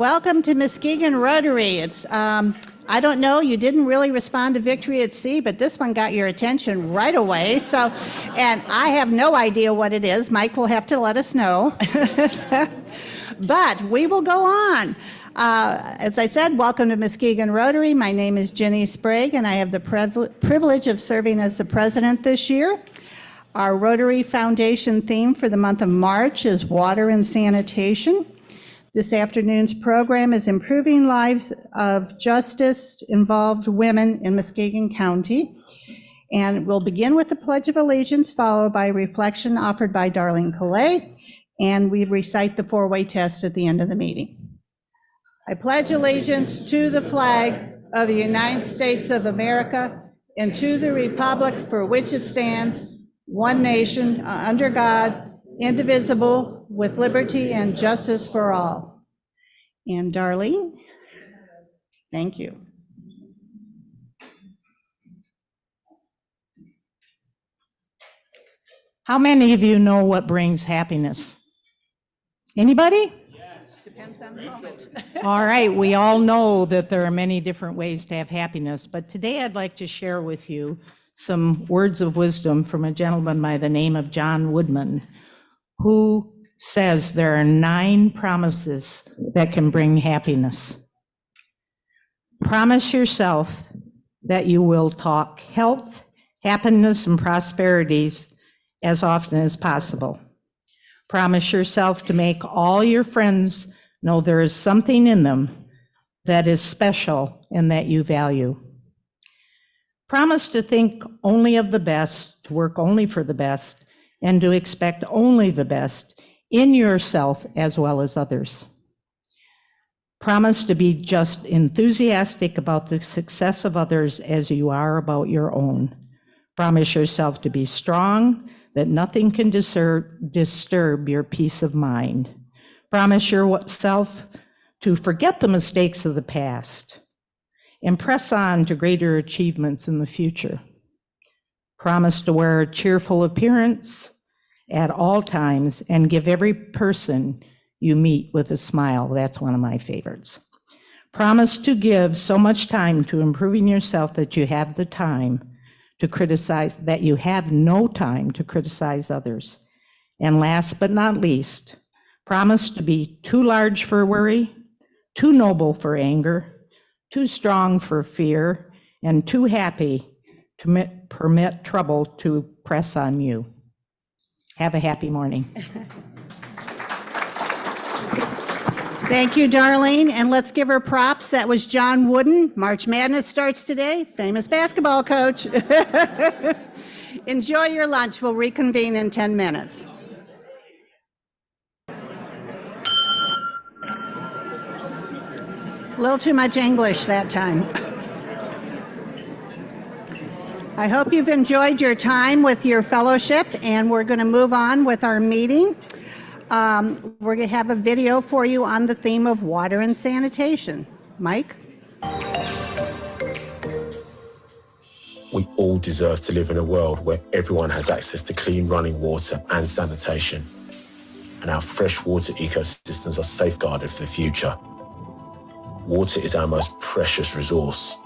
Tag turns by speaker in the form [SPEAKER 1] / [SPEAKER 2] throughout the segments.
[SPEAKER 1] Welcome to Muskegon Rotary. It's, I don't know, you didn't really respond to Victory at Sea, but this one got your attention right away. So, and I have no idea what it is. Mike will have to let us know. But we will go on. As I said, welcome to Muskegon Rotary. My name is Jenny Sprague, and I have the privilege of serving as the president this year. Our Rotary Foundation theme for the month of March is water and sanitation. This afternoon's program is Improving Lives of Justice-Involved Women in Muskegon County. And we'll begin with the Pledge of Allegiance, followed by reflection offered by Darlene Colley, and we recite the four-way test at the end of the meeting. I pledge allegiance to the flag of the United States of America and to the republic for which it stands, one nation, under God, indivisible, with liberty and justice for all. And Darlene, thank you.
[SPEAKER 2] How many of you know what brings happiness? Anybody?
[SPEAKER 1] Yes. Depends on the moment.
[SPEAKER 2] All right, we all know that there are many different ways to have happiness, but today I'd like to share with you some words of wisdom from a gentleman by the name of John Woodman, who says there are 9 promises that can bring happiness. Promise yourself that you will talk health, happiness, and prosperities as often as possible. Promise yourself to make all your friends know there is something in them that is special and that you value. Promise to think only of the best, to work only for the best, and to expect only the best in yourself as well as others. Promise to be just enthusiastic about the success of others as you are about your own. Promise yourself to be strong, that nothing can disturb your peace of mind. Promise yourself to forget the mistakes of the past and press on to greater achievements in the future. Promise to wear a cheerful appearance at all times and give every person you meet with a smile. That's one of my favorites. Promise to give so much time to improving yourself that you have the time to criticize, that you have no time to criticize others. And last but not least, promise to be too large for worry, too noble for anger, too strong for fear, and too happy to permit trouble to press on you. Have a happy morning.
[SPEAKER 1] Thank you, Darlene, and let's give her props. That was John Wooden. March Madness starts today, famous basketball coach. Enjoy your lunch. We'll reconvene in 10 minutes. A little too much English that time. I hope you've enjoyed your time with your fellowship, and we're going to move on with our meeting. We're going to have a video for you on the theme of water and sanitation. Mike?
[SPEAKER 3] We all deserve to live in a world where everyone has access to clean running water and sanitation, and our freshwater ecosystems are safeguarded for the future. Water is our most precious resource.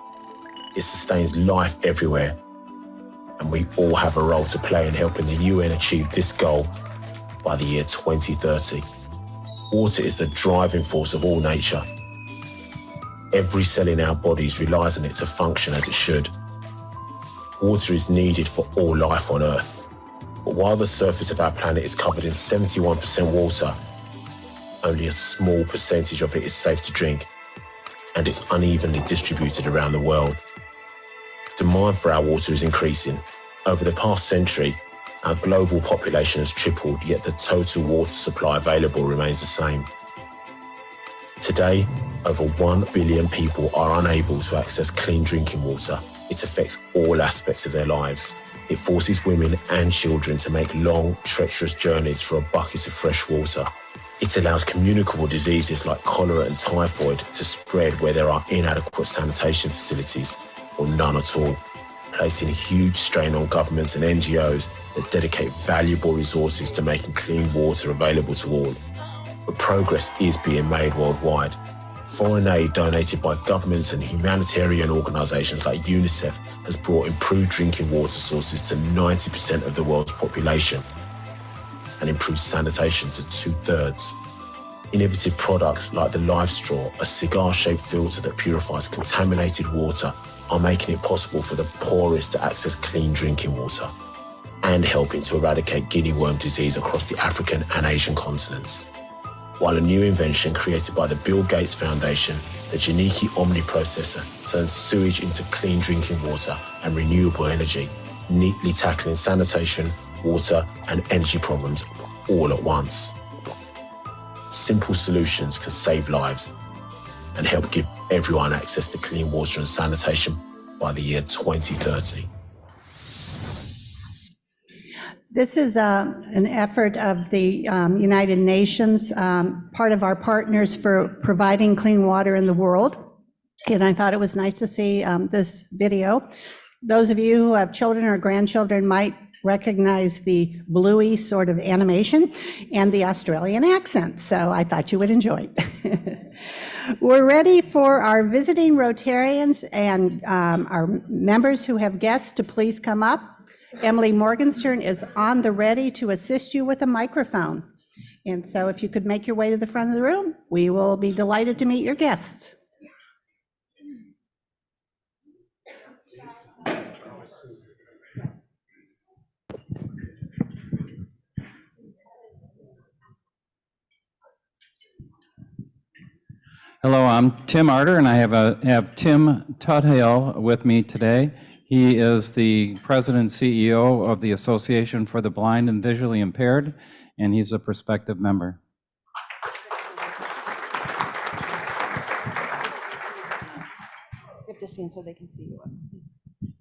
[SPEAKER 3] It sustains life everywhere, and we all have a role to play in helping the UN achieve this goal by the year 2030. Water is the driving force of all nature. Every cell in our bodies relies on it to function as it should. Water is needed for all life on Earth. But while the surface of our planet is covered in 71% water, only a small percentage of it is safe to drink, and it's unevenly distributed around the world. Demand for our water is increasing. Over the past century, our global population has tripled, yet the total water supply available remains the same. Today, over 1 billion people are unable to access clean drinking water. It affects all aspects of their lives. It forces women and children to make long, treacherous journeys for a bucket of fresh water. It allows communicable diseases like cholera and typhoid to spread where there are inadequate sanitation facilities, or none at all, placing a huge strain on governments and NGOs that dedicate valuable resources to making clean water available to all. But progress is being made worldwide. Foreign aid donated by governments and humanitarian organisations like UNICEF has brought improved drinking water sources to 90% of the world's population and improved sanitation to 2/3. Innovative products like the Live Straw, a cigar-shaped filter that purifies contaminated water, are making it possible for the poorest to access clean drinking water and helping to eradicate guinea worm disease across the African and Asian continents. While a new invention created by the Bill Gates Foundation, the Janiki Omni processor, turns sewage into clean drinking water and renewable energy, neatly tackling sanitation, water, and energy problems all at once. Simple solutions can save lives and help give everyone access to clean water and sanitation by the year 2030.
[SPEAKER 1] This is an effort of the United Nations, part of our partners for providing clean water in the world. And I thought it was nice to see this video. Those of you who have children or grandchildren might recognize the bluey sort of animation and the Australian accent, so I thought you would enjoy it. We're ready for our visiting Rotarians and our members who have guests to please come up. Emily Morgenstern is on the ready to assist you with a microphone. And so if you could make your way to the front of the room, we will be delighted to meet your guests.
[SPEAKER 4] Hello, I'm Tim Arter, and I have Tim Tudhill with me today. He is the president and CEO of the Association for the Blind and Visually Impaired, and he's a prospective member.
[SPEAKER 5] You have to stand so they can see you.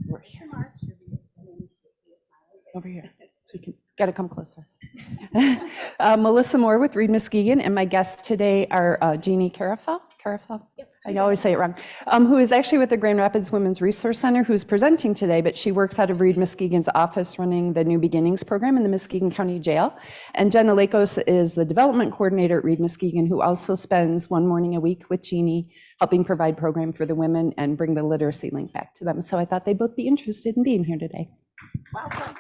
[SPEAKER 5] Over here. Over here. So you can, got to come closer. Melissa Moore with Reed Muskegon, and my guests today are Jeannie Carafel. Yep. I always say it wrong. Who is actually with the Grand Rapids Women's Resource Center, who's presenting today, but she works out of Reed Muskegon's office running the New Beginnings program in the Muskegon County Jail. And Jenna Lakos is the development coordinator at Reed Muskegon, who also spends one morning a week with Jeannie, helping provide program for the women and bring the literacy link back to them. So I thought they'd both be interested in being here today.
[SPEAKER 1] Welcome.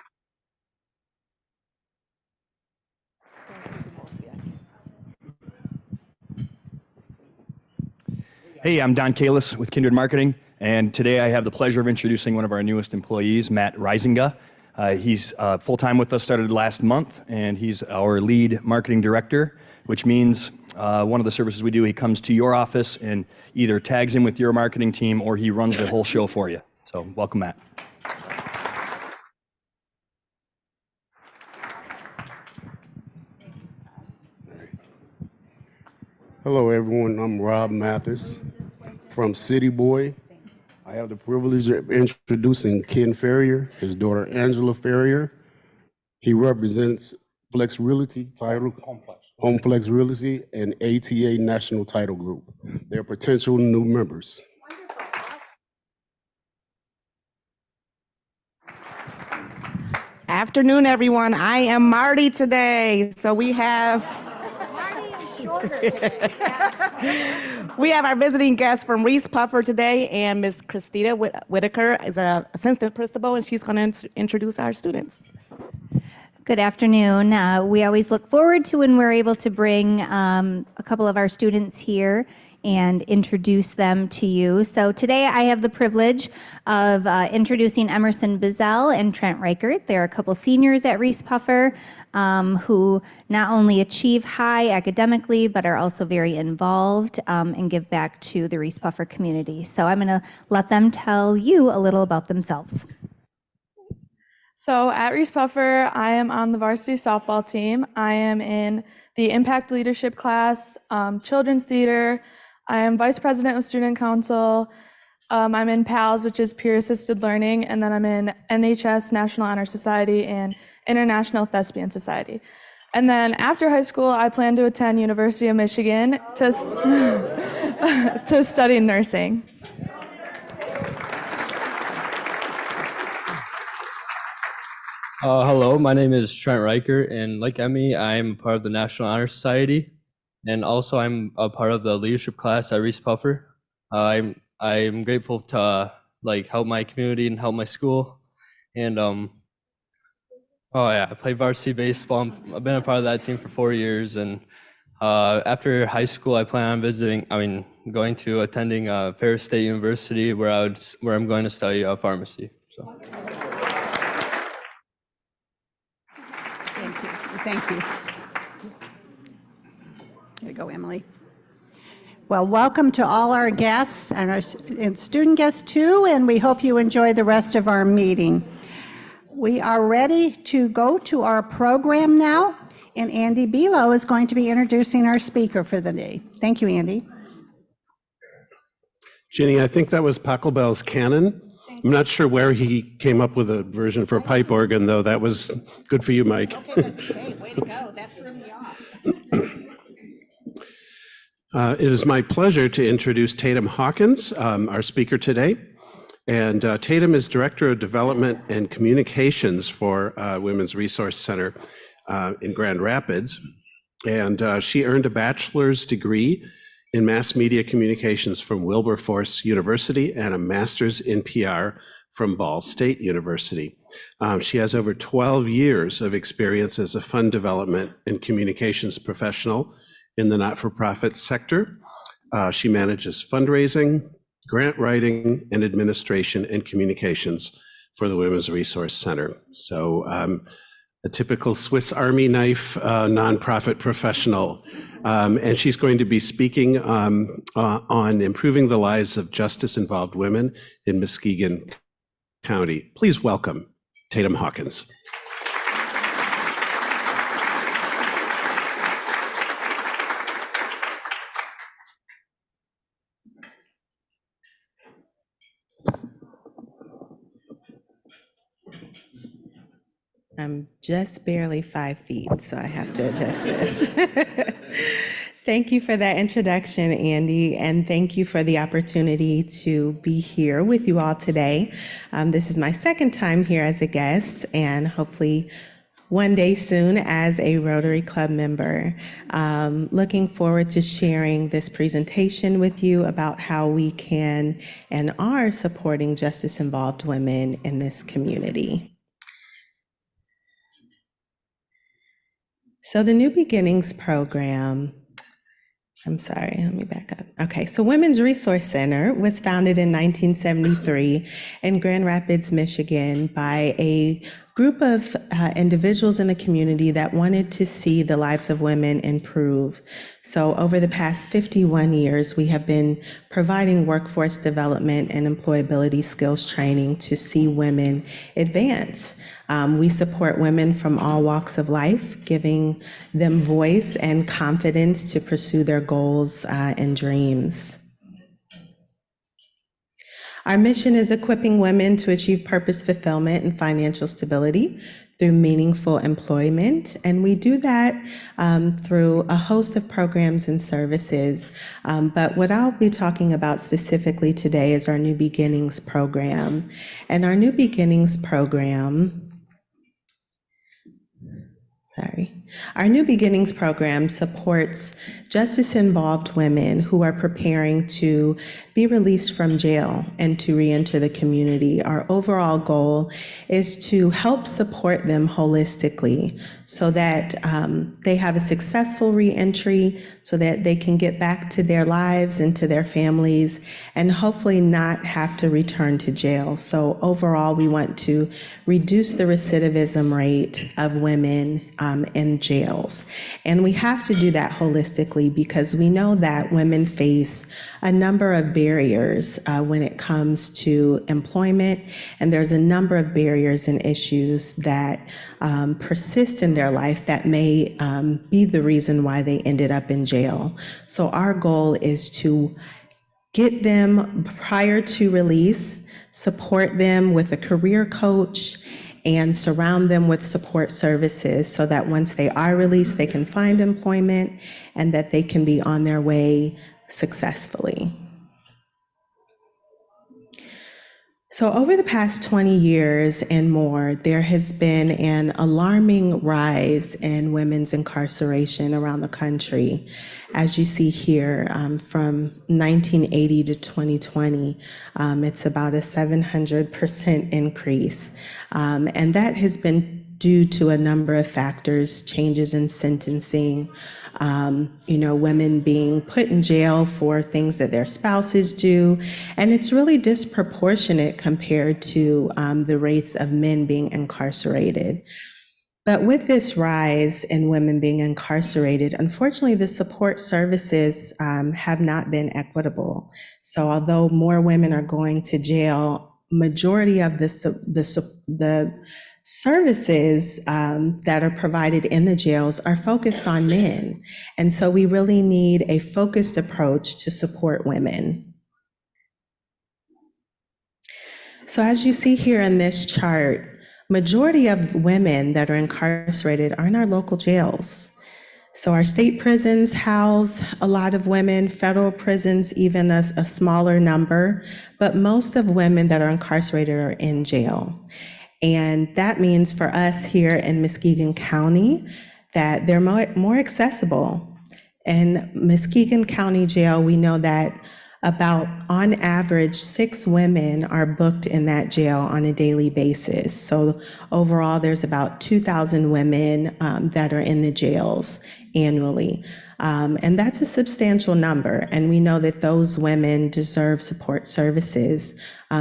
[SPEAKER 6] Hey, I'm Don Kalis with Kindred Marketing, and today I have the pleasure of introducing one of our newest employees, Matt Reisinga. He's full-time with us, started last month, and he's our lead marketing director, which means one of the services we do, he comes to your office and either tags in with your marketing team or he runs the whole show for you. So welcome, Matt.
[SPEAKER 7] Hello, everyone. I'm Rob Mathis from City Boy. I have the privilege of introducing Ken Ferrier, his daughter Angela Ferrier. He represents Flex Realty Title, Home Flex Realty, and ATA National Title Group. They're potential new members.
[SPEAKER 8] Afternoon, everyone. I am Marty today. So we have we have our visiting guest from Reese Puffer today, and Ms. Christina Whitaker is an assistant principal, and she's going to introduce our students.
[SPEAKER 9] Good afternoon. We always look forward to when we're able to bring a couple of our students here and introduce them to you. So today I have the privilege of introducing Emerson Bizel and Trent Reichert. They're a couple seniors at Reese Puffer who not only achieve high academically, but are also very involved and give back to the Reese Puffer community. So I'm gonna let them tell you a little about themselves.
[SPEAKER 10] So at Reese Puffer, I am on the varsity softball team. I am in the Impact Leadership class, Children's Theater. I am Vice President of Student Council. I'm in PALS, which is Peer Assisted Learning, and then I'm in NHS, National Honor Society, and International Thespian Society. And then after high school, I plan to attend University of Michigan to study nursing.
[SPEAKER 11] Hello, my name is Trent Reichert, and like Emmy, I am part of the National Honor Society. and also I'm a part of the leadership class at Reese Puffer. I'm grateful to like help my community and help my school, and oh yeah, I play varsity baseball. I've been a part of that team for 4 years, and after high school, I plan on attending Ferris State University, where I'm going to study pharmacy. So.
[SPEAKER 1] Thank you. Thank you. There you go, Emily. Well, welcome to all our guests and our student guests too, and we hope you enjoy the rest of our meeting. We are ready to go to our program now, and Andy Belo is going to be introducing our speaker for the day. Thank you, Andy.
[SPEAKER 12] Ginny, I think that was Pachelbel's canon. I'm not sure where he came up with a version for pipe organ, though. That was good for you, Mike.
[SPEAKER 1] Okay, way to go. That threw me off.
[SPEAKER 12] It is my pleasure to introduce Tatum Hawkins, our speaker today. And Tatum is Director of Development and Communications for Women's Resource Center in Grand Rapids. And she earned a bachelor's degree in mass media communications from Wilberforce University and a master's in PR from Ball State University. She has over 12 years of experience as a fund development and communications professional in the not-for-profit sector. She manages fundraising, grant writing, and administration and communications for the Women's Resource Center. So a typical Swiss Army knife nonprofit professional. And she's going to be speaking on improving the lives of justice-involved women in Muskegon County. Please welcome Tatum Hawkins.
[SPEAKER 13] I'm just barely 5 feet, so I have to adjust this. Thank you for that introduction, Andy, and thank you for the opportunity to be here with you all today. This is my second time here as a guest, and hopefully one day soon as a Rotary Club member. Looking forward to sharing this presentation with you about how we can and are supporting justice-involved women in this community. So the New Beginnings program, I'm sorry, let me back up. Okay, so Women's Resource Center was founded in 1973 in Grand Rapids, Michigan by a group of individuals in the community that wanted to see the lives of women improve. So over the past 51 years, we have been providing workforce development and employability skills training to see women advance. We support women from all walks of life, giving them voice and confidence to pursue their goals and dreams. Our mission is equipping women to achieve purpose fulfillment and financial stability through meaningful employment. And we do that through a host of programs and services. But what I'll be talking about specifically today is our New Beginnings program. And our New Beginnings program, our New Beginnings program supports justice-involved women who are preparing to be released from jail and to re-enter the community. Our overall goal is to help support them holistically so that they have a successful re-entry, so that they can get back to their lives and to their families and hopefully not have to return to jail. So overall, we want to reduce the recidivism rate of women in jails. And we have to do that holistically because we know that women face a number of barriers when it comes to employment, and there's a number of barriers and issues that persist in their life that may be the reason why they ended up in jail. So our goal is to get them prior to release, support them with a career coach, and surround them with support services so that once they are released, they can find employment and that they can be on their way successfully. So over the past 20 years and more, there has been an alarming rise in women's incarceration around the country. As you see here, from 1980 to 2020, it's about a 700% increase. And that has been due to a number of factors, changes in sentencing, women being put in jail for things that their spouses do, and it's really disproportionate compared to the rates of men being incarcerated. But with this rise in women being incarcerated, unfortunately, the support services have not been equitable. So although more women are going to jail, majority of the services that are provided in the jails are focused on men. And so we really need a focused approach to support women. So as you see here in this chart, majority of women that are incarcerated are in our local jails. So our state prisons house a lot of women, federal prisons even a smaller number, but most of women that are incarcerated are in jail. And that means for us here in Muskegon County that they're more accessible. In Muskegon County Jail, we know that about, on average, 6 women are booked in that jail on a daily basis. So overall, there's about 2,000 women that are in the jails annually. And that's a substantial number. And we know that those women deserve support services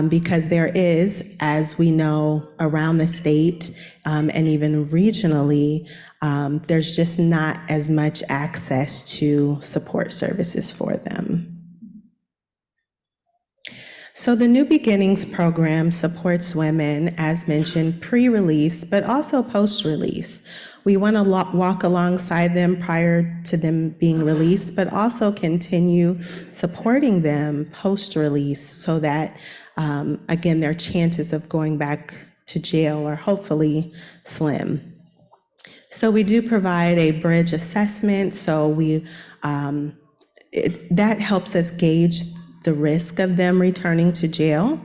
[SPEAKER 13] because there is, as we know, around the state and even regionally, there's just not as much access to support services for them. So the New Beginnings program supports women, as mentioned, pre-release, but also post-release. We want to walk alongside them prior to them being released, but also continue supporting them post-release so that, again, their chances of going back to jail are hopefully slim. So we do provide a bridge assessment, so that helps us gauge the risk of them returning to jail.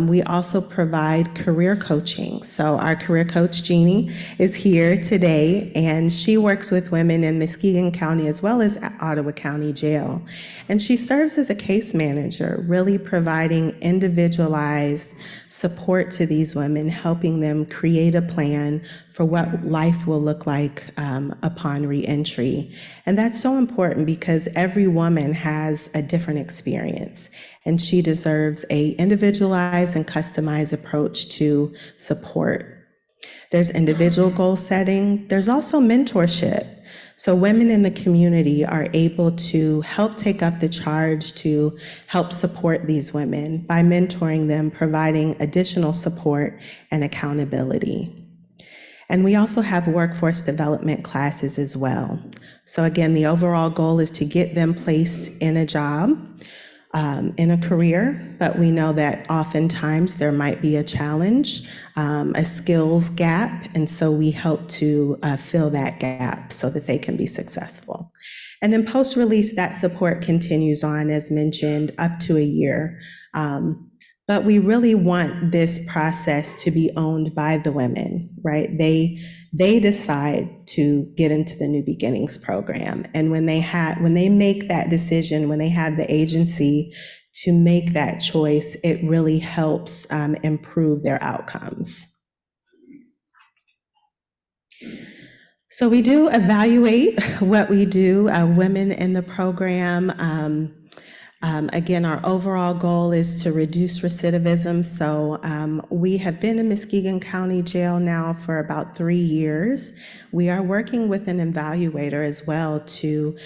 [SPEAKER 13] We also provide career coaching. So our career coach, Jeannie, is here today, and she works with women in Muskegon County as well as Ottawa County Jail. And she serves as a case manager, really providing individualized support to these women, helping them create a plan for what life will look like upon reentry. And that's so important because every woman has a different experience, and she deserves an individualized and customized approach to support. There's individual goal setting. There's also mentorship. So women in the community are able to help take up the charge to help support these women by mentoring them, providing additional support and accountability. And we also have workforce development classes as well. So again, the overall goal is to get them placed in a job, in a career, but we know that oftentimes there might be a challenge, a skills gap, and so we help to fill that gap so that they can be successful. And then post-release, that support continues on, as mentioned, up to a year. But we really want this process to be owned by the women, right? They decide to get into the New Beginnings program. And when they make that decision, when they have the agency to make that choice, it really helps improve their outcomes. So we do evaluate what we do, women in the program. Again, our overall goal is to reduce recidivism. So we have been in Muskegon County Jail now for about 3 years. We are working with an evaluator as well to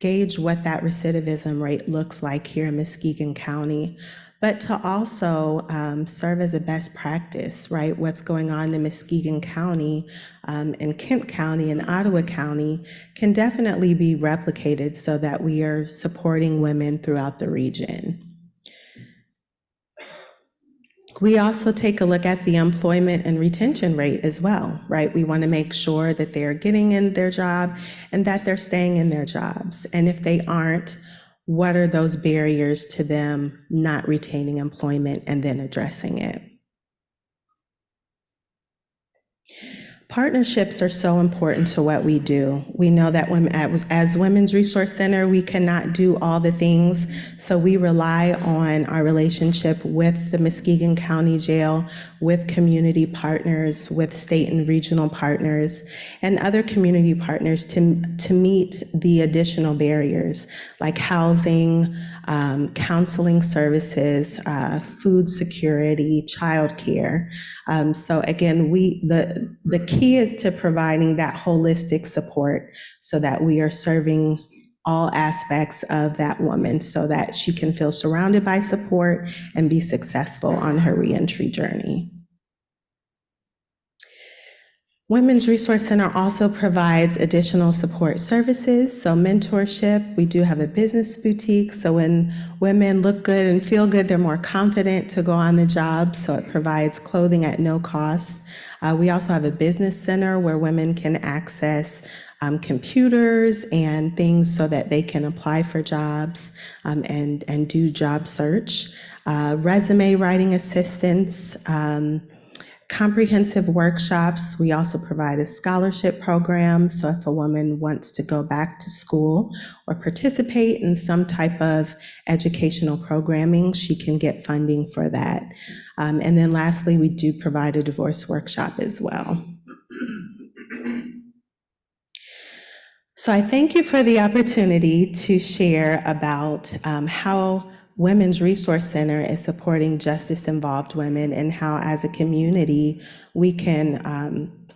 [SPEAKER 13] gauge what that recidivism rate looks like here in Muskegon County, but to also serve as a best practice, right? What's going on in Muskegon County, in Kent County, and Ottawa County can definitely be replicated so that we are supporting women throughout the region. We also take a look at the employment and retention rate as well, right? We want to make sure that they're getting in their job and that they're staying in their jobs. And if they aren't, what are those barriers to them not retaining employment, and then addressing it. Partnerships are so important to what we do. We know that as Women's Resource Center, we cannot do all the things, so we rely on our relationship with the Muskegon County Jail, with community partners, with state and regional partners, and other community partners to meet the additional barriers like housing, counseling services, food security, childcare. So again, the key is to providing that holistic support so that we are serving all aspects of that woman so that she can feel surrounded by support and be successful on her reentry journey. Women's Resource Center also provides additional support services, so mentorship. We do have a business boutique, so when women look good and feel good, they're more confident to go on the job, so it provides clothing at no cost. We also have a business center where women can access computers and things so that they can apply for jobs and do job search. Resume writing assistance, comprehensive workshops. We also provide a scholarship program, so if a woman wants to go back to school or participate in some type of educational programming, she can get funding for that. And then lastly, we do provide a divorce workshop as well. So I thank you for the opportunity to share about how Women's Resource Center is supporting justice-involved women and how, as a community, we can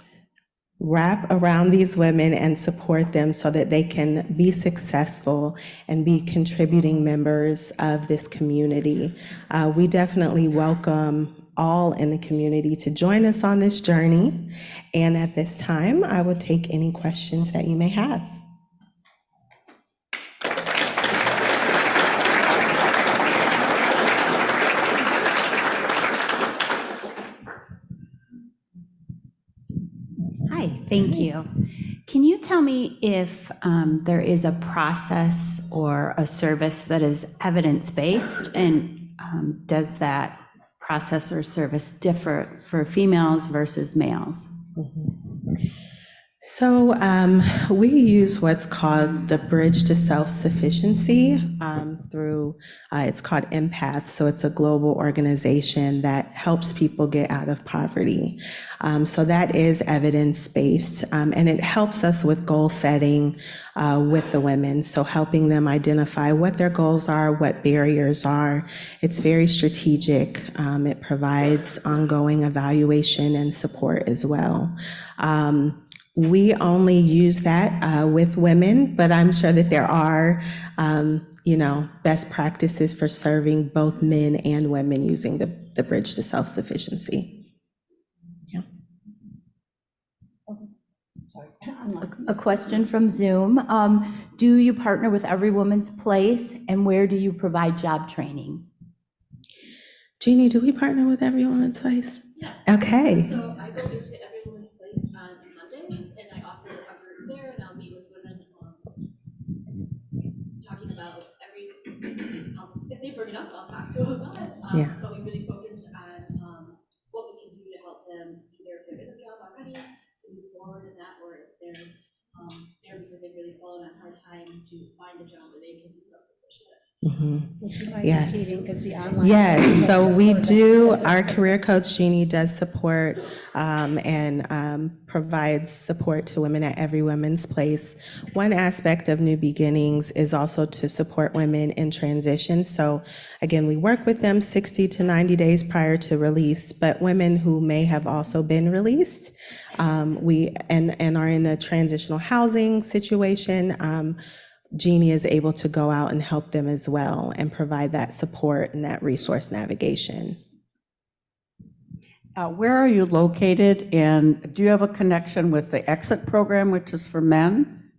[SPEAKER 13] wrap around these women and support them so that they can be successful and be contributing members of this community. We definitely welcome all in the community to join us on this journey. And at this time, I will take any questions that you may have.
[SPEAKER 14] Thank you. Can you tell me if there is a process or a service that is evidence-based, and does that process or service differ for females versus males?
[SPEAKER 13] So we use what's called the Bridge to Self-Sufficiency through, it's called Empath, so it's a global organization that helps people get out of poverty. So that is evidence-based, and it helps us with goal setting with the women, so helping them identify what their goals are, what barriers are. It's very strategic. It provides ongoing evaluation and support as well. We only use that with women, but I'm sure that there are, best practices for serving both men and women using the Bridge to Self-Sufficiency. Yeah.
[SPEAKER 14] A question from Zoom. Do you partner with Every Woman's Place, and where do you provide job training?
[SPEAKER 13] Jeannie, do we partner with Every Woman's Place? Yeah. Okay.
[SPEAKER 15] So I go into Every Woman's Place on Mondays, and I offer a group there, and I'll meet with women talking about if they bring it up, I'll talk to them about it. But we really focus on what we can do to help them, either if they're in a job already, to move forward in that, or if they're there because they've really fallen on hard times to find a job where they can be self-sufficient.
[SPEAKER 13] Yes. Yes, so we do, our career coach Jeannie does support and provides support to women at Every Woman's Place. One aspect of New Beginnings is also to support women in transition. So again, we work with them 60 to 90 days prior to release, but women who may have also been released and are in a transitional housing situation, Jeannie is able to go out and help them as well and provide that support and that resource navigation.
[SPEAKER 16] Where are you located, and do you have a connection with the Exit program, which is for men?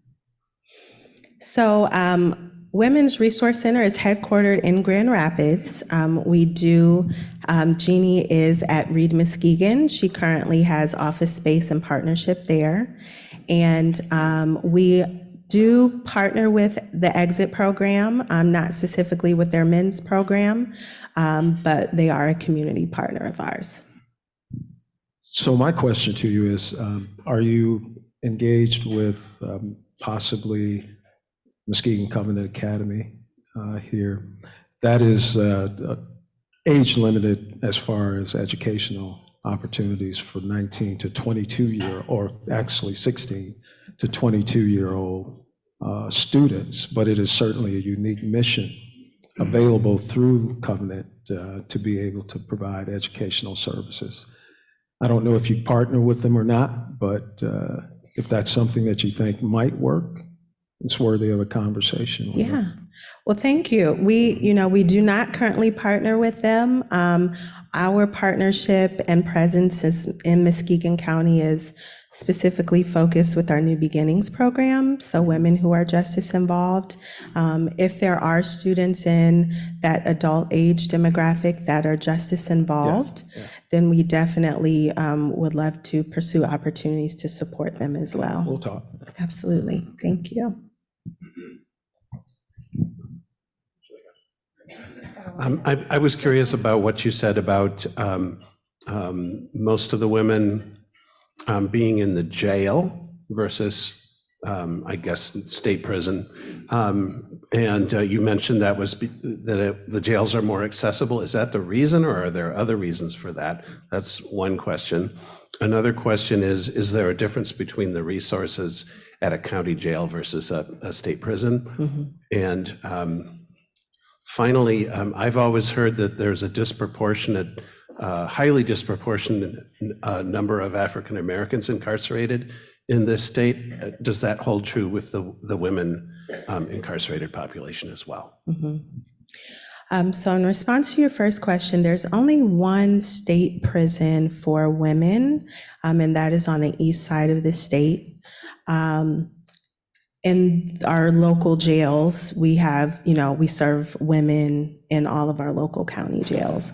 [SPEAKER 13] So Women's Resource Center is headquartered in Grand Rapids. We do, Jeannie is at Reed Muskegon. She currently has office space and partnership there. And we do partner with the Exit program, not specifically with their men's program, but they are a community partner of ours.
[SPEAKER 17] So my question to you is, are you engaged with possibly Muskegon Covenant Academy here? That is age limited as far as educational opportunities for 19 to 22-year, or actually 16 to 22-year-old students, but it is certainly a unique mission available through Covenant to be able to provide educational services. I don't know if you partner with them or not, but if that's something that you think might work, it's worthy of a conversation.
[SPEAKER 13] Yeah. Well, thank you. We do not currently partner with them. Our partnership and presence in Muskegon County is specifically focused with our New Beginnings program, so women who are justice involved. If there are students in that adult age demographic that are justice involved, then we definitely would love to pursue opportunities to support them as well.
[SPEAKER 17] We'll talk.
[SPEAKER 13] Absolutely. Thank you.
[SPEAKER 12] I was curious about what you said about most of the women being in the jail versus, I guess, state prison. And you mentioned that the jails are more accessible. Is that the reason, or are there other reasons for that? That's one question. Another question is there a difference between the resources at a county jail versus a state prison? And finally, I've always heard that there's a disproportionate, highly disproportionate number of African Americans incarcerated in this state. Does that hold true with the women incarcerated population as well?
[SPEAKER 13] So in response to your first question, there's only one state prison for women, and that is on the east side of the state. In our local jails, we have, we serve women in all of our local county jails.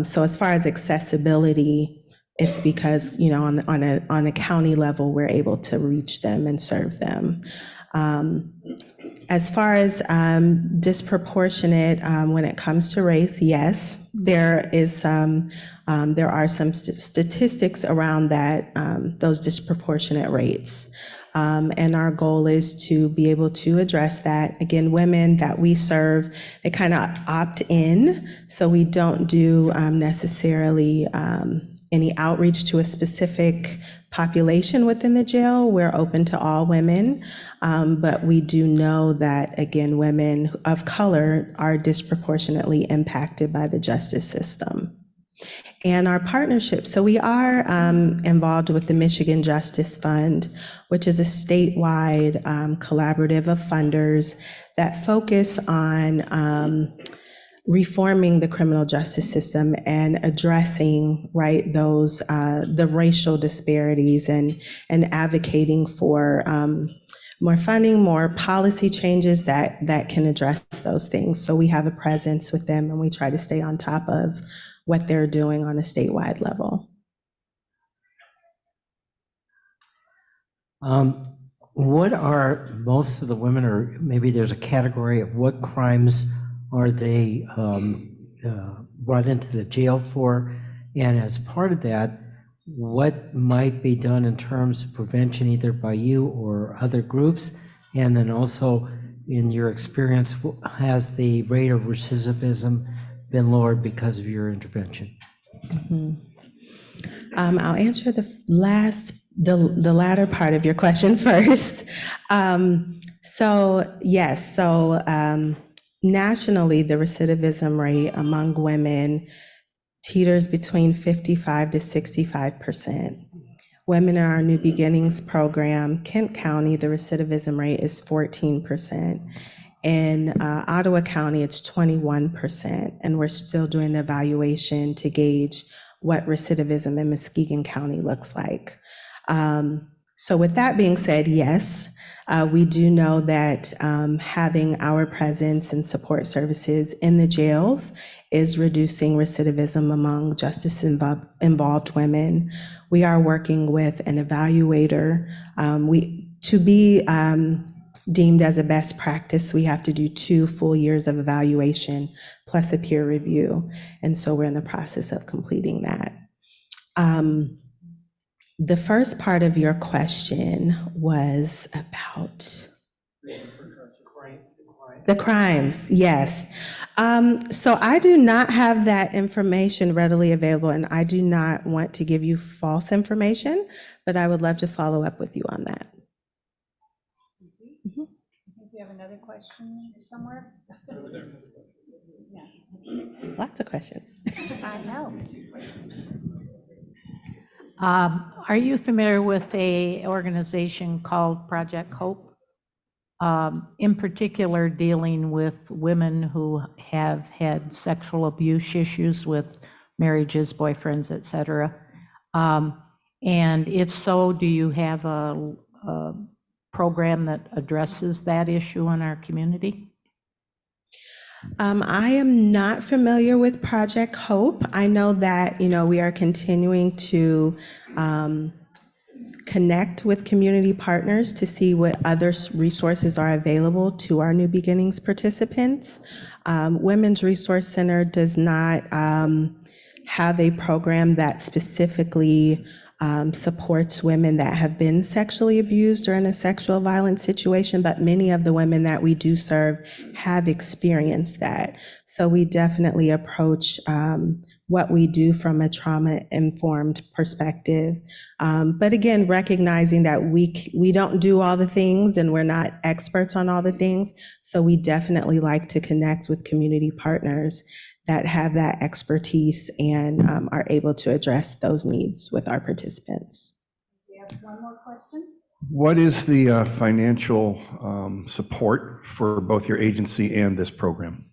[SPEAKER 13] So as far as accessibility, it's because, on a county level, we're able to reach them and serve them. As far as disproportionate, when it comes to race, yes, there are some statistics around that, those disproportionate rates. And our goal is to be able to address that. Again, women that we serve, they kind of opt in, so we don't do necessarily any outreach to a specific population within the jail. We're open to all women, but we do know that, again, women of color are disproportionately impacted by the justice system. And our partnership, so we are involved with the Michigan Justice Fund, which is a statewide collaborative of funders that focus on reforming the criminal justice system and addressing, those the racial disparities and advocating for more funding, more policy changes that can address those things. So we have a presence with them, and we try to stay on top of what they're doing on a statewide level.
[SPEAKER 18] What are most of the women, or maybe there's a category of what crimes are they brought into the jail for? And as part of that, what might be done in terms of prevention, either by you or other groups? And then also, in your experience, has the rate of recidivism been lowered because of your intervention?
[SPEAKER 13] I'll answer the latter part of your question first. So yes, nationally, the recidivism rate among women teeters between 55 to 65%. Women in our New Beginnings program, Kent County, the recidivism rate is 14%. In Ottawa County, it's 21%, and we're still doing the evaluation to gauge what recidivism in Muskegon County looks like. So with that being said, yes, we do know that having our presence and support services in the jails is reducing recidivism among justice-involved women. We are working with an evaluator. To be deemed as a best practice, we have to do 2 full years of evaluation plus a peer review. And so we're in the process of completing that. The first part of your question was about the crimes, yes. So I do not have that information readily available, and I do not want to give you false information, but I would love to follow up with you on that.
[SPEAKER 2] I think we have another question somewhere.
[SPEAKER 13] Lots of questions.
[SPEAKER 2] I know. Are you familiar with a organization called Project Hope? In particular, dealing with women who have had sexual abuse issues with marriages, boyfriends, et cetera. And if so, do you have a program that addresses that issue in our community?
[SPEAKER 13] I am not familiar with Project Hope. I know that, we are continuing to connect with community partners to see what other resources are available to our New Beginnings participants. Women's Resource Center does not have a program that specifically supports women that have been sexually abused or in a sexual violence situation, but many of the women that we do serve have experienced that. So we definitely approach what we do from a trauma-informed perspective. But again, recognizing that we don't do all the things and we're not experts on all the things. So we definitely like to connect with community partners that have that expertise and are able to address those needs with our participants.
[SPEAKER 2] We have one more question.
[SPEAKER 19] What is the financial support for both your agency and this program?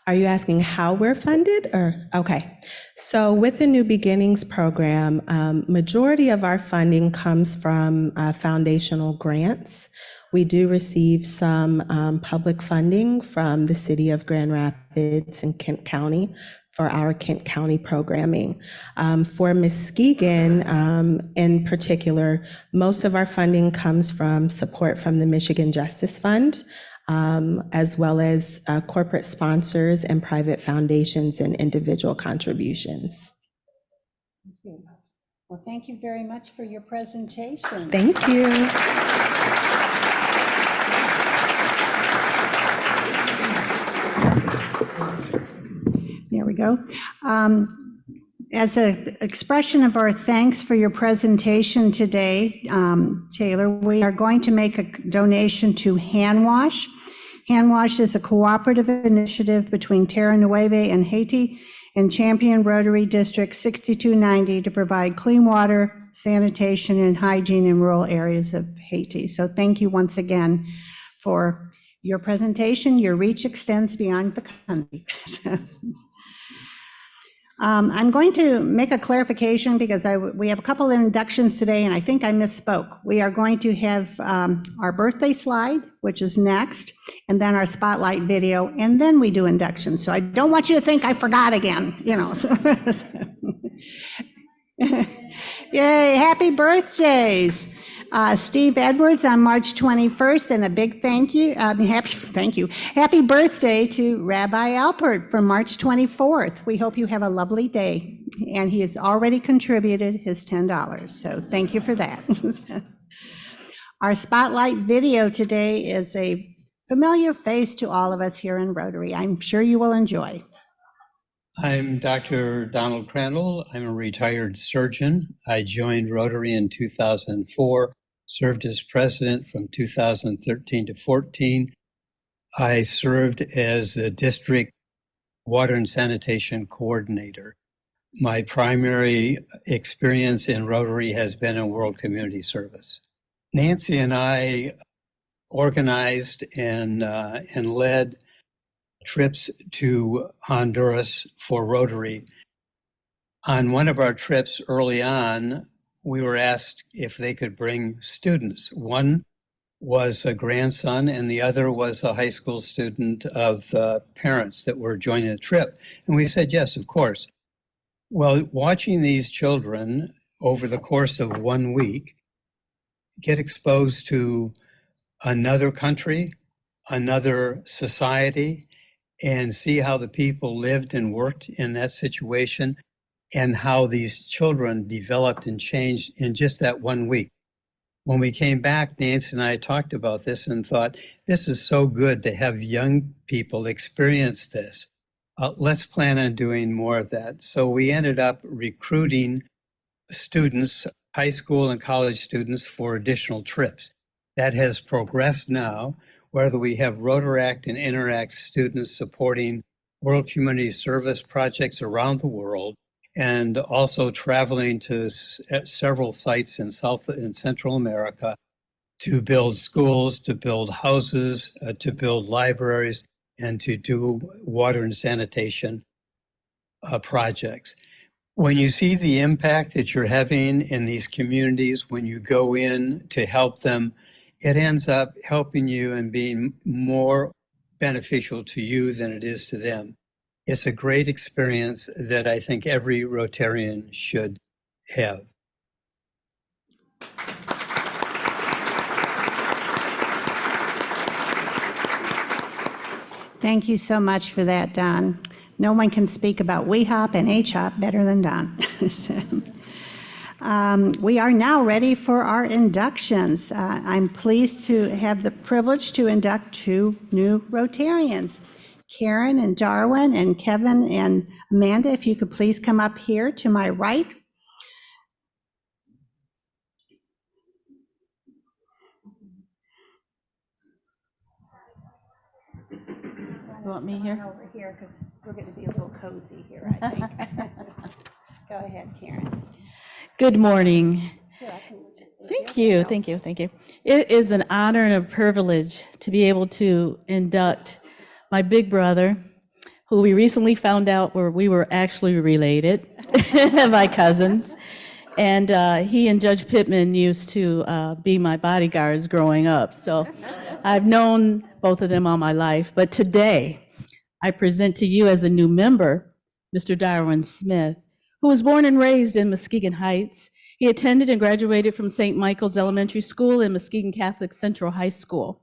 [SPEAKER 13] Are you asking how we're funded or? Okay. So with the New Beginnings program, majority of our funding comes from foundational grants. We do receive some public funding from the city of Grand Rapids and Kent County for our Kent County programming. For Muskegon in particular, most of our funding comes from support from the Michigan Justice Fund, as well as corporate sponsors and private foundations and individual contributions.
[SPEAKER 2] Thank you. Well, thank you very much for your presentation.
[SPEAKER 13] Thank you.
[SPEAKER 1] There we go. As an expression of our thanks for your presentation today, Taylor, we are going to make a donation to Handwash. Handwash is a cooperative initiative between Terra Nueve and Haiti and Champion Rotary District 6290 to provide clean water, sanitation, and hygiene in rural areas of Haiti. So thank you once again for your presentation. Your reach extends beyond the country. I'm going to make a clarification because we have a couple of inductions today and I think I misspoke. We are going to have our birthday slide, which is next, and then our spotlight video, and then we do inductions. So I don't want you to think I forgot again, Yay, happy birthdays. Steve Edwards on March 21st, and a big thank you, happy birthday to Rabbi Alpert for March 24th. We hope you have a lovely day, and he has already contributed his $10, so thank you for that. Our spotlight video today is a familiar face to all of us here in Rotary. I'm sure you will enjoy.
[SPEAKER 20] I'm Dr. Donald Crandall. I'm a retired surgeon. I joined Rotary in 2004, served as president from 2013 to 14. I served as the district water and sanitation coordinator. My primary experience in Rotary has been in World Community Service. Nancy and I organized and led trips to Honduras for Rotary. On one of our trips early on, we were asked if they could bring students. One was a grandson and the other was a high school student of parents that were joining the trip. And we said, yes, of course. Well, watching these children over the course of 1 week get exposed to another country, another society, and see how the people lived and worked in that situation and how these children developed and changed in just that 1 week. When we came back, Nancy and I talked about this and thought, this is so good to have young people experience this. Let's plan on doing more of that. So we ended up recruiting students, high school and college students, for additional trips. That has progressed now, whether we have Rotaract and Interact students supporting World Community Service projects around the world, and also traveling to several sites in South and Central America to build schools, to build houses, to build libraries, and to do water and sanitation projects. When you see the impact that you're having in these communities, when you go in to help them, it ends up helping you and being more beneficial to you than it is to them. It's a great experience that I think every Rotarian should have.
[SPEAKER 1] Thank you so much for that, Don. No one can speak about WEHOP and HOP better than Don. We are now ready for our inductions. I'm pleased to have the privilege to induct 2 new Rotarians, Karen and Darwin, and Kevin and Amanda, if you could please come up here to my right.
[SPEAKER 16] You want me here?
[SPEAKER 1] Over here, because we're going to be a little cozy here, I think. Go ahead, Karen.
[SPEAKER 21] Good morning. Thank you, thank you, thank you. It is an honor and a privilege to be able to induct my big brother, who we recently found out we were actually related, my cousins. And he and Judge Pittman used to be my bodyguards growing up. So I've known both of them all my life. But today, I present to you as a new member, Mr. Darwin Smith, who was born and raised in Muskegon Heights. He attended and graduated from St. Michael's Elementary School and Muskegon Catholic Central High School.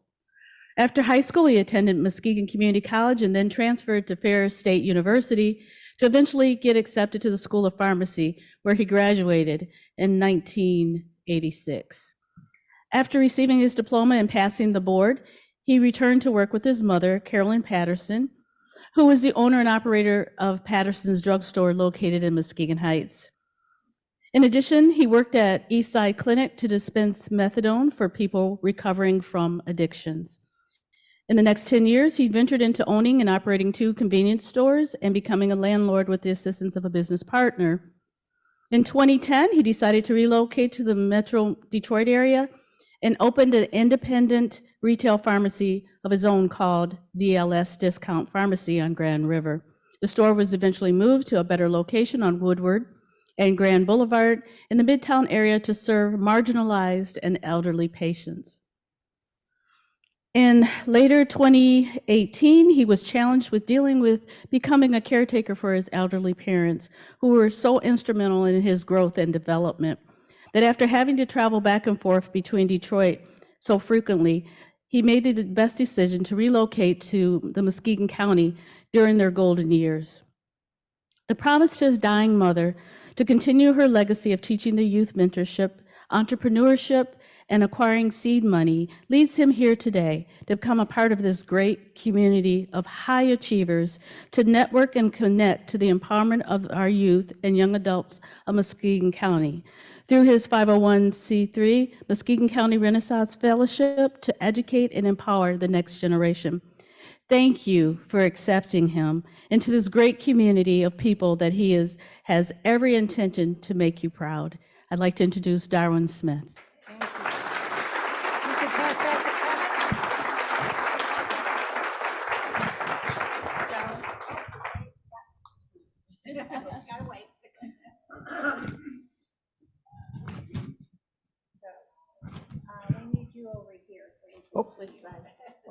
[SPEAKER 21] After high school, he attended Muskegon Community College and then transferred to Ferris State University to eventually get accepted to the School of Pharmacy, where he graduated in 1986. After receiving his diploma and passing the board, he returned to work with his mother, Carolyn Patterson, who was the owner and operator of Patterson's Drugstore located in Muskegon Heights. In addition, he worked at Eastside Clinic to dispense methadone for people recovering from addictions. In the next 10 years, he ventured into owning and operating 2 convenience stores and becoming a landlord with the assistance of a business partner. In 2010, he decided to relocate to the Metro Detroit area and opened an independent retail pharmacy of his own called DLS Discount Pharmacy on Grand River. The store was eventually moved to a better location on Woodward and Grand Boulevard in the Midtown area to serve marginalized and elderly patients. In later 2018, he was challenged with dealing with becoming a caretaker for his elderly parents, who were so instrumental in his growth and development, that after having to travel back and forth between Detroit so frequently, he made the best decision to relocate to the Muskegon County during their golden years. The promise to his dying mother to continue her legacy of teaching the youth mentorship, entrepreneurship, and acquiring seed money leads him here today to become a part of this great community of high achievers, to network and connect to the empowerment of our youth and young adults of Muskegon County through his 501c3 Muskegon County Renaissance Fellowship to educate and empower the next generation. Thank you for accepting him into this great community of people that he has every intention to make you proud. I'd like to introduce Darwin Smith.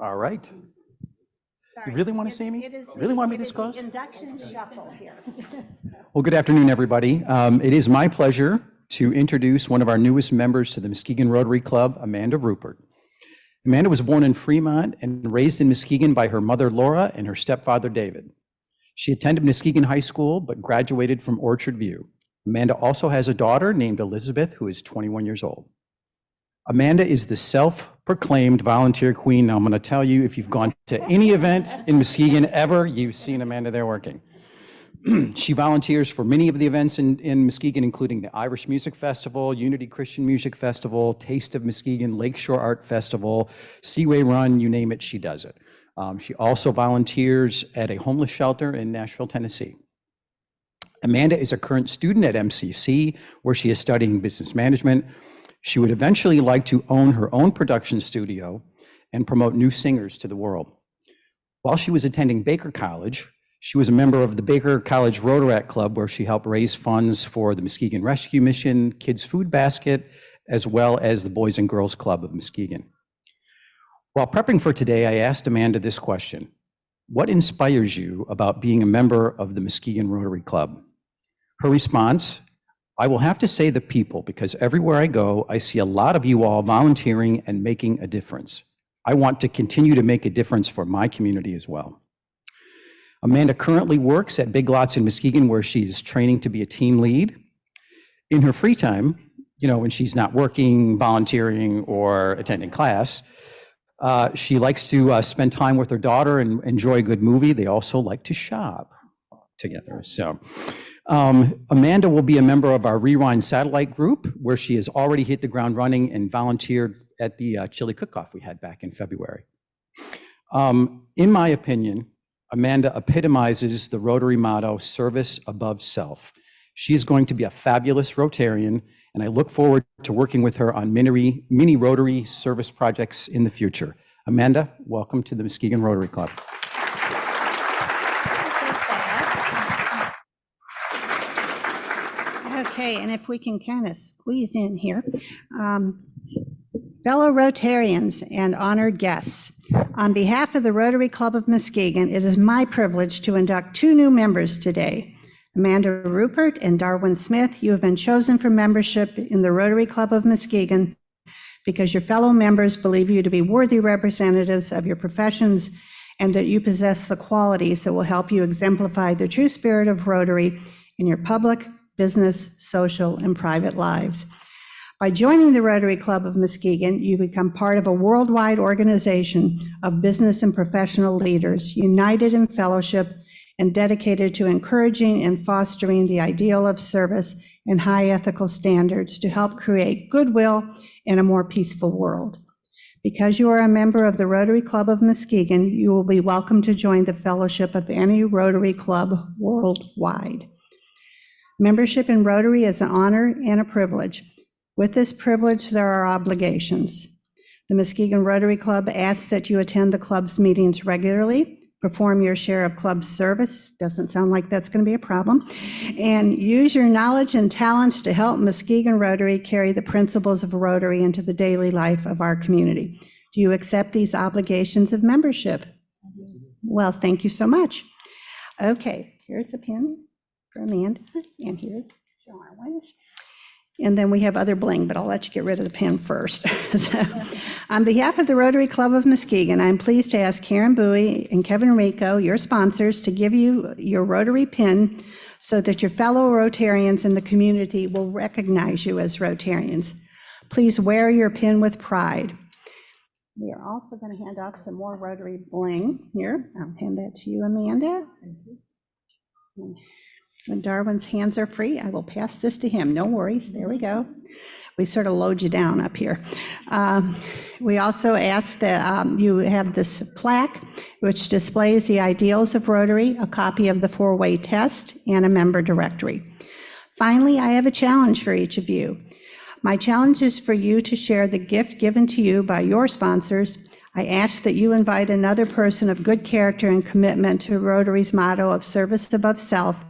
[SPEAKER 22] All right. You really want to see me? Really want me this close?
[SPEAKER 1] Induction shuffle here.
[SPEAKER 22] Well, good afternoon, everybody. It is my pleasure to introduce one of our newest members to the Muskegon Rotary Club, Amanda Rupert. Amanda was born in Fremont and raised in Muskegon by her mother Laura and her stepfather David. She attended Muskegon High School but graduated from Orchard View. Amanda also has a daughter named Elizabeth who is 21 years old. Amanda is the self-proclaimed volunteer queen. Now I'm going to tell you, if you've gone to any event in Muskegon ever, you've seen Amanda there working. She volunteers for many of the events in Muskegon, including the Irish Music Festival, Unity Christian Music Festival, Taste of Muskegon, Lakeshore Art Festival, Seaway Run, you name it, she does it. She also volunteers at a homeless shelter in Nashville, Tennessee. Amanda is a current student at MCC, where she is studying business management. She would eventually like to own her own production studio and promote new singers to the world. While she was attending Baker College, she was a member of the Baker College Rotaract Club, where she helped raise funds for the Muskegon Rescue Mission, Kids Food Basket, as well as the Boys and Girls Club of Muskegon. While prepping for today, I asked Amanda this question: what inspires you about being a member of the Muskegon Rotary Club? Her response: I will have to say the people, because everywhere I go, I see a lot of you all volunteering and making a difference. I want to continue to make a difference for my community as well. Amanda currently works at Big Lots in Muskegon, where she's training to be a team lead. In her free time, when she's not working, volunteering, or attending class, she likes to spend time with her daughter and enjoy a good movie. They also like to shop together. So Amanda will be a member of our Rewind Satellite group, where she has already hit the ground running and volunteered at the chili cook-off we had back in February. In my opinion, Amanda epitomizes the Rotary motto, service above self. She is going to be a fabulous Rotarian, and I look forward to working with her on mini Rotary service projects in the future. Amanda, welcome to the Muskegon Rotary Club.
[SPEAKER 1] Okay, and if we can kind of squeeze in here. Fellow Rotarians and honored guests, on behalf of the Rotary Club of Muskegon, it is my privilege to induct two new members today. Amanda Rupert and Darwin Smith, you have been chosen for membership in the Rotary Club of Muskegon because your fellow members believe you to be worthy representatives of your professions and that you possess the qualities that will help you exemplify the true spirit of Rotary in your public, business, social, and private lives. By joining the Rotary Club of Muskegon, you become part of a worldwide organization of business and professional leaders, united in fellowship and dedicated to encouraging and fostering the ideal of service and high ethical standards to help create goodwill in a more peaceful world. Because you are a member of the Rotary Club of Muskegon, you will be welcome to join the fellowship of any Rotary Club worldwide. Membership in Rotary is an honor and a privilege. With this privilege, there are obligations. The Muskegon Rotary Club asks that you attend the club's meetings regularly, perform your share of club service, doesn't sound like that's going to be a problem, and use your knowledge and talents to help Muskegon Rotary carry the principles of Rotary into the daily life of our community. Do you accept these obligations of membership? Well, thank you so much. Okay, here's a pin for Amanda, and here's Darwin. And then we have other bling, but I'll let you get rid of the pen first. So, on behalf of the Rotary Club of Muskegon, I'm pleased to ask Karen Bowie and Kevin Rico, your sponsors, to give you your Rotary pin so that your fellow Rotarians in the community will recognize you as Rotarians. Please wear your pin with pride. We are also going to hand off some more Rotary bling here. I'll hand that to you, Amanda. When Darwin's hands are free, I will pass this to him. No worries. There we go. We sort of load you down up here. We also ask that you have this plaque, which displays the ideals of Rotary, a copy of the 4-way test, and a member directory. Finally, I have a challenge for each of you. My challenge is for you to share the gift given to you by your sponsors. I ask that you invite another person of good character and commitment to Rotary's motto of service above self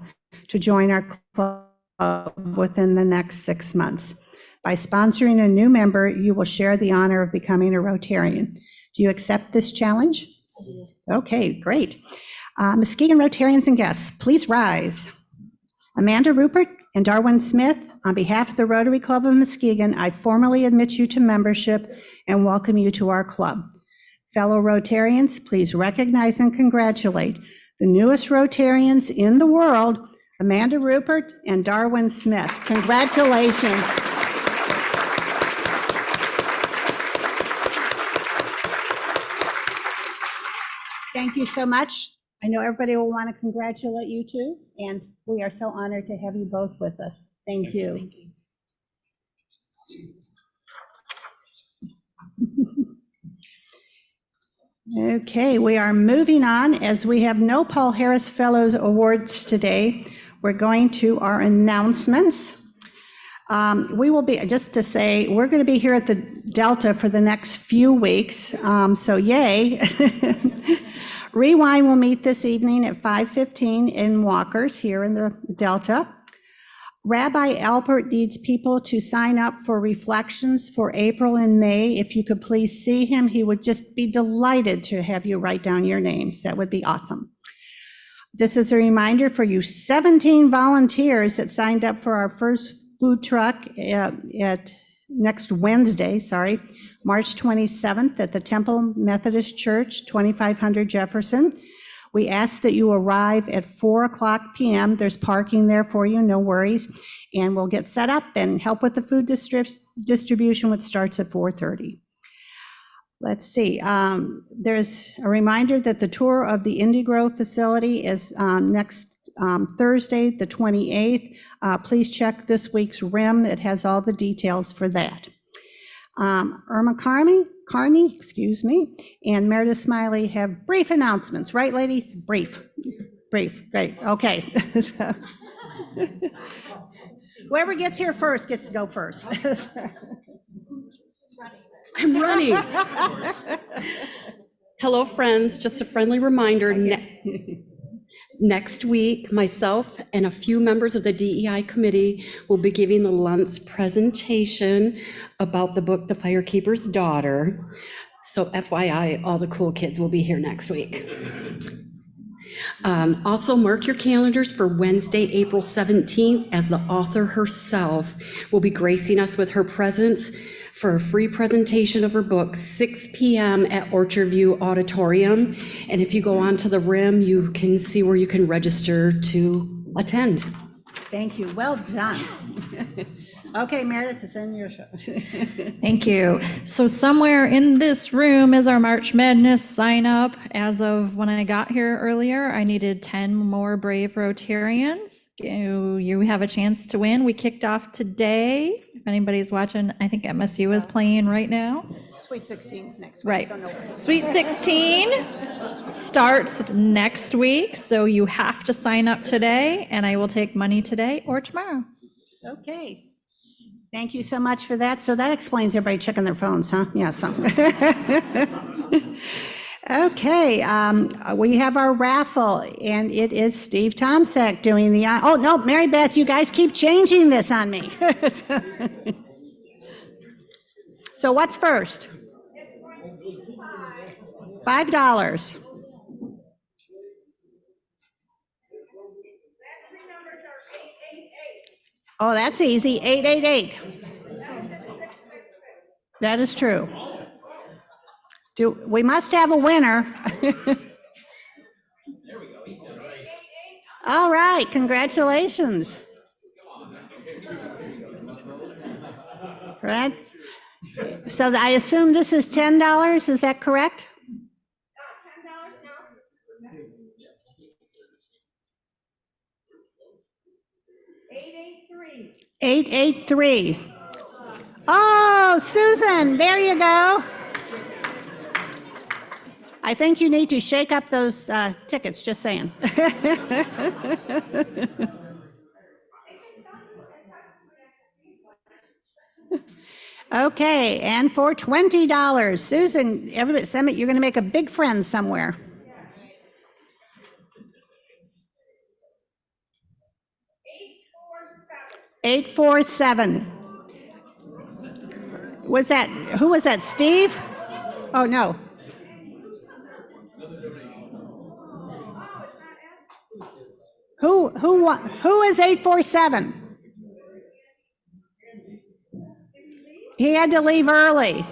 [SPEAKER 1] to join our club within the next 6 months. By sponsoring a new member, you will share the honor of becoming a Rotarian. Do you accept this challenge? Okay, great. Muskegon Rotarians and guests, please rise. Amanda Rupert and Darwin Smith, On behalf of the Rotary Club of Muskegon, I formally admit you to membership and welcome you to our club. Fellow Rotarians, please recognize and congratulate the newest Rotarians in the world, Amanda Rupert and Darwin Smith. Congratulations. Thank you so much. I know everybody will want to congratulate you too, and we are so honored to have you both with us. Thank you. Okay, we are moving on. As we have no Paul Harris Fellows Awards today, we're going to our announcements. We will be, just to say, we're going to be here at the Delta for the next few weeks, so yay. Rewind will meet this evening at 5:15 in Walkers here in the Delta. Rabbi Alpert needs people to sign up for reflections for April and May. If you could please see him, he would just be delighted to have you write down your names. That would be awesome. This is a reminder for you 17 volunteers that signed up for our first food truck at next Wednesday, March 27th at the Temple Methodist Church, 2500 Jefferson. We ask that you arrive at 4:00 p.m. There's parking there for you, no worries. And we'll get set up and help with the food distribution, which starts at 4:30. Let's see, there's a reminder that the tour of the Indigo facility is next Thursday, the 28th. Please check this week's RIM. It has all the details for that. Irma Carney, and Meredith Smiley have brief announcements, right, ladies? Brief, great, okay. So, whoever gets here first gets to go first.
[SPEAKER 3] I'm running. Hello, friends, just a friendly reminder, next week, myself and a few members of the DEI committee will be giving the lunch presentation about the book, The Firekeeper's Daughter. So FYI, all the cool kids will be here next week. Also, mark your calendars for Wednesday, April 17th, as the author herself will be gracing us with her presence for a free presentation of her book, 6 p.m. at Orchard View Auditorium. And if you go onto the RIM, you can see where you can register to attend.
[SPEAKER 1] Thank you, well done. Okay, Meredith, it's in your show.
[SPEAKER 4] Thank you. So somewhere in this room is our March Madness sign up. As of when I got here earlier, I needed 10 more brave Rotarians. You have a chance to win. We kicked off today. If anybody's watching, I think MSU is playing right now.
[SPEAKER 1] Sweet 16's next week.
[SPEAKER 4] Right.
[SPEAKER 1] So no worries.
[SPEAKER 4] Sweet 16 starts next week, so you have to sign up today, and I will take money today or tomorrow.
[SPEAKER 1] Okay. Thank you so much for that. So that explains everybody checking their phones, huh? Yeah, so. Okay, we have our raffle, and it is Steve Tomczak doing the, oh, no, Mary Beth, you guys keep changing this on me. So what's first? $5. Oh, that's easy, 888. That is true. We must have a winner. All right, congratulations. Right? So I assume this is $10, is that correct? $883. Oh, Susan, there you go. I think you need to shake up those tickets, just saying. Okay, and for $20, Susan, everybody, you're going to make a big friend somewhere. $847. Was that, who was that, Steve? Oh, no. Who is 847? He had to leave early.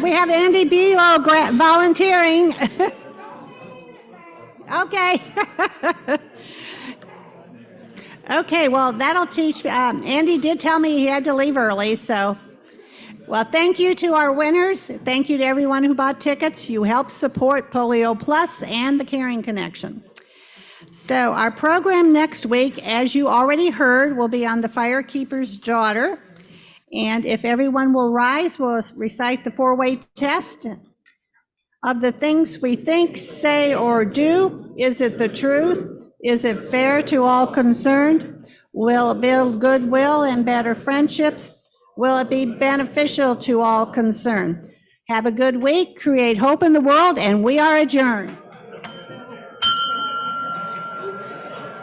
[SPEAKER 1] We have Andy Bilo volunteering. Okay. Okay, well, that'll teach. Andy did tell me he had to leave early, so. Well, thank you to our winners. Thank you to everyone who bought tickets. You helped support Polio Plus and the Caring Connection. So our program next week, as you already heard, will be on the Firekeeper's Daughter. And if everyone will rise, we'll recite the four-way test. Of the things we think, say, or do, is it the truth? Is it fair to all concerned? Will it build goodwill and better friendships? Will it be beneficial to all concerned? Have a good week, create hope in the world, and we are adjourned.